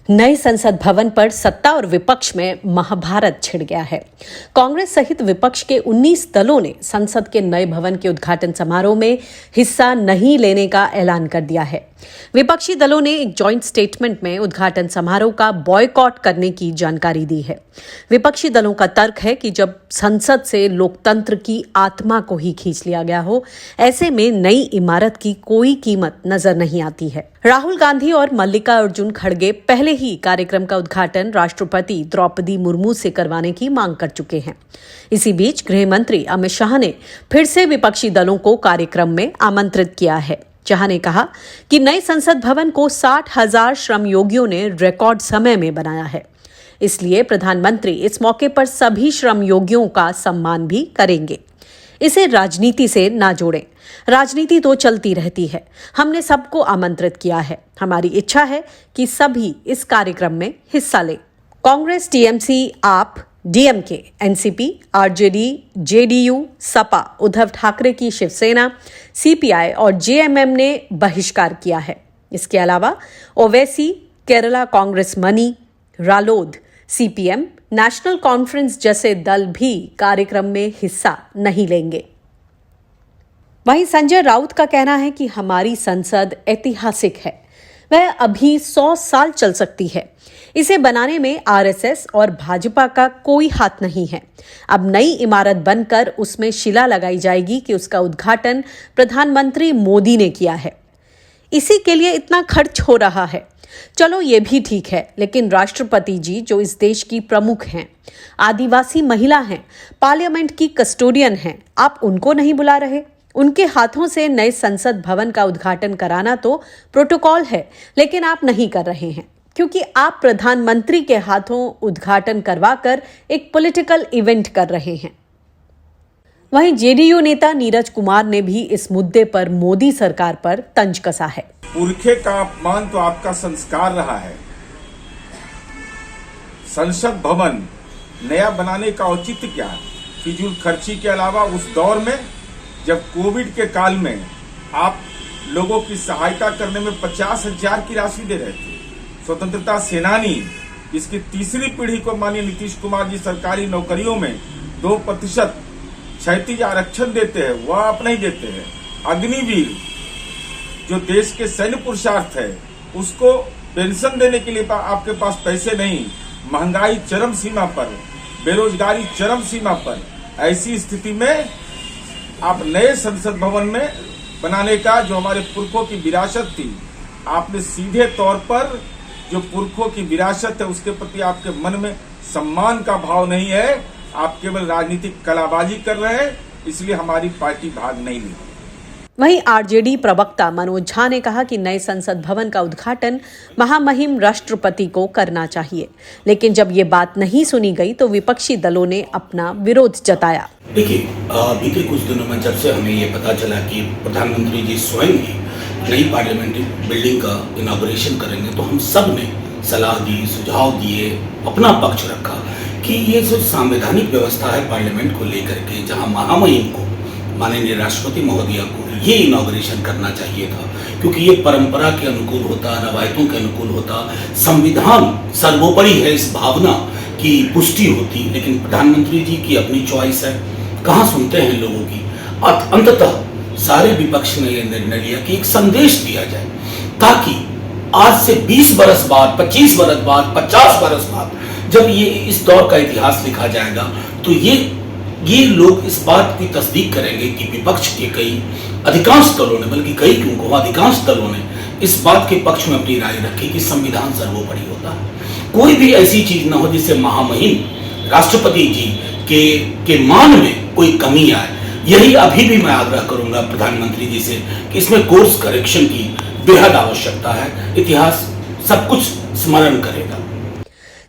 नए संसद भवन पर सत्ता और विपक्ष में महाभारत छिड़ गया है। कांग्रेस सहित विपक्ष के 19 दलों ने संसद के नए भवन के उद्घाटन समारोह में हिस्सा नहीं लेने का ऐलान कर दिया है। विपक्षी दलों ने एक जॉइंट स्टेटमेंट में उद्घाटन समारोह का बॉयकॉट करने की जानकारी दी है। विपक्षी दलों का तर्क है कि जब संसद से लोकतंत्र की आत्मा को ही खींच लिया गया हो, ऐसे में नई इमारत की कोई कीमत नजर नहीं आती है। राहुल गांधी और मल्लिकार्जुन खड़गे पहले ही कार्यक्रम का उद्घाटन राष्ट्रपति द्रौपदी मुर्मू से करवाने की मांग कर चुके हैं। इसी बीच गृह मंत्री अमित शाह ने फिर से विपक्षी दलों को कार्यक्रम में आमंत्रित किया है। शाह ने कहा कि नए संसद भवन को 60,000 श्रमयोगियों ने रिकॉर्ड समय में बनाया है, इसलिए प्रधानमंत्री इस मौके पर सभी श्रमयोगियों का सम्मान भी करेंगे। इसे राजनीति से ना जोड़ें। राजनीति तो चलती रहती है। हमने सबको आमंत्रित किया है। हमारी इच्छा है कि सभी इस कार्यक्रम में हिस्सा लें। कांग्रेस, टीएमसी, आप, DMK, NCP, RJD, JDU, Sapa, Uddhav Thackeray की शिवसेना, सीपीआई और जेएमएम ने बहिष्कार किया है। इसके अलावा ओवैसी, केरला कांग्रेस मनी, रालोद, सीपीएम, नेशनल कॉन्फ्रेंस जैसे दल भी कार्यक्रम में हिस्सा नहीं लेंगे। वहीं संजय राउत का कहना है कि हमारी संसद ऐतिहासिक है, वह अभी 100 साल चल सकती है। इसे बनाने में आरएसएस और भाजपा का कोई हाथ नहीं है। अब नई इमारत बनकर उसमें शिला लगाई जाएगी कि उसका उद्घाटन प्रधानमंत्री मोदी ने किया है। इसी के लिए इतना खर्च हो रहा है। चलो ये भी ठीक है, लेकिन राष्ट्रपति जी जो इस देश की प्रमुख हैं, आदिवासी महिला हैं, पार्लियामेंट की कस्टोडियन हैं, आप उनको नहीं बुला रहे। उनके हाथों से नए संसद भवन का उद्घाटन कराना तो प्रोटोकॉल है, लेकिन आप नहीं कर रहे हैं क्योंकि आप प्रधानमंत्री के हाथों उद्घाटन करवाकर एक पॉलिटिकल इवेंट कर रहे हैं। वहीं जेडीयू नेता नीरज कुमार ने भी इस मुद्दे पर मोदी सरकार पर तंज कसा है। पुरखे का अपमान तो आपका संस्कार रहा है। संसद भवन नया बनाने का औचित्य क्या? फिजूल खर्ची के अलावा उस दौर में जब कोविड के काल में आप लोगों की सहायता करने में 50,000 की राशि दे रहे थे। स्वतंत्रता सेनानी जिसकी तीसरी पीढ़ी को माननीय नीतीश कुमार जी सरकारी नौकरियों में 2% क्षैतिज आरक्षण देते हैं, वह आप नहीं देते हैं। अग्निवीर जो देश के सैन्य पुरुषार्थ है, उसको पेंशन देने के लिए आपके पास पैसे नहीं। महंगाई चरम सीमा पर, बेरोजगारी चरम सीमा पर, ऐसी स्थिति में आप नए संसद भवन में बनाने का जो हमारे पुरखों की विरासत थी, आपने सीधे तौर पर जो पुरखों की विरासत है उसके प्रति आपके मन में सम्मान का भाव नहीं है। आप केवल राजनीतिक कलाबाजी कर रहे हैं, इसलिए हमारी पार्टी भाग नहीं ली। वहीं आरजेडी प्रवक्ता मनोज झा ने कहा कि नए संसद भवन का उद्घाटन महामहिम राष्ट्रपति को करना चाहिए, लेकिन जब ये बात नहीं सुनी गई तो विपक्षी दलों ने अपना विरोध जताया। देखिए, बीते कुछ दिनों में जब से हमें ये पता चला कि प्रधानमंत्री जी स्वयं ही नई पार्लियामेंट्री बिल्डिंग का इनॉग्रेशन करेंगे, तो हम सब ने सलाह दी, सुझाव दिए, अपना पक्ष रखा कि ये जो संवैधानिक व्यवस्था है पार्लियामेंट को लेकर के, जहाँ महामहिम को माननीय राष्ट्रपति महोदया को ये इनॉग्रेशन करना चाहिए था, क्योंकि ये परंपरा के अनुकूल होता, रवायतों के अनुकूल होता, संविधान सर्वोपरि है इस भावना की पुष्टि होती। लेकिन प्रधानमंत्री जी की अपनी चॉइस है, कहाँ सुनते हैं लोगों की। अंततः सारे विपक्ष ने यह निर्णय लिया कि एक संदेश दिया जाए, ताकि आज से 20 बरस बाद, 25 बरस बाद, 50 बरस बाद जब ये इस दौर का इतिहास लिखा जाएगा, तो ये लोग इस बात की तस्दीक करेंगे कि विपक्ष के अधिकांश दलों ने, बल्कि कई क्यों कहो, अधिकांश दलों ने इस बात के पक्ष में अपनी राय रखी कि संविधान सर्वोपरि होता है। कोई भी ऐसी चीज ना हो जिससे महामहिम राष्ट्रपति जी के मान में कोई कमी आए। यही अभी भी मैं आग्रह करूंगा प्रधानमंत्री जी से कि इसमें कोर्स करेक्शन की बेहद आवश्यकता है। इतिहास सब कुछ स्मरण करेगा।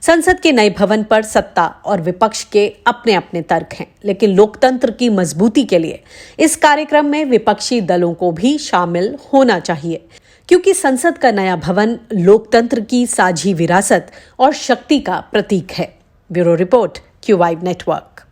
संसद के नए भवन पर सत्ता और विपक्ष के अपने अपने तर्क हैं, लेकिन लोकतंत्र की मजबूती के लिए इस कार्यक्रम में विपक्षी दलों को भी शामिल होना चाहिए, क्योंकि संसद का नया भवन लोकतंत्र की साझी विरासत और शक्ति का प्रतीक है। Bureau report, Q vibe network.